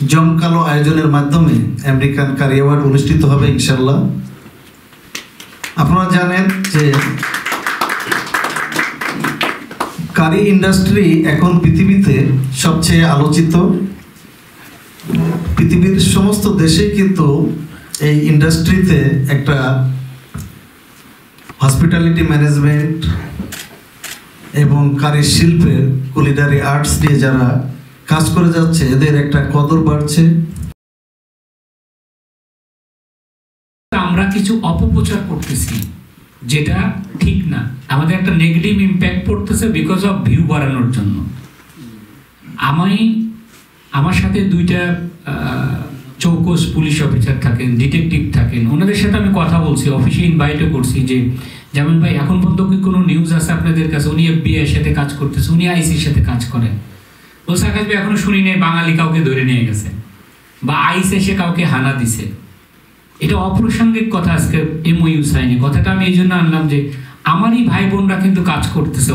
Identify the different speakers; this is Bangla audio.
Speaker 1: জমকালো আয়োজনের মাধ্যমে আমেরিকান কারি অ্যাওয়ার্ড অনুষ্ঠিত হবে ইনশাল্লাহ। আপনারা জানেন যে কারি ইন্ডাস্ট্রি এখন পৃথিবীতে সবচেয়ে আলোচিত। পৃথিবীর সমস্ত দেশেই কিন্তু এই ইন্ডাস্ট্রিতে একটা হসপিটালিটি ম্যানেজমেন্ট এবং কারি শিল্পের কুলিনারি আর্টস নিয়ে যারা কাজ করে যাচ্ছে এদের একটা কদর বাড়ছে।
Speaker 2: আমরা কিছু অপপ্রচার করতেছি যেটা ঠিক না, আমাদের একটা নেগেটিভ ইম্প্যাক্ট পড়তেছে বিকজ অফ ভিউ বাড়ানোর জন্য। আমার সাথে দুইটা চৌকস পুলিশ অফিসার থাকেন, ডিটেকটিভ থাকেন, ওনাদের সাথে আমি কথা বলছি, অফিসে ইনভাইটও করছি যে যেমন ভাই এখন পর্যন্ত কি কোনো নিউজ আছে আপনাদের কাছে উনি FBI এর সাথে কাজ করতেছে, উনি আইসির সাথে কাজ করেন? বলছে আকাশ ভাই এখনো শুনি নেই বাঙালি কাউকে ধরে নিয়ে গেছে বা আইস এসে কাউকে হানা দিছে। এটা অপ্রাসঙ্গিক কথা আজকে MOU সাইনে। কথাটা আমি এই জন্য আনলাম যে আমারই ভাই বোনরা কিন্তু কাজ করতেছে।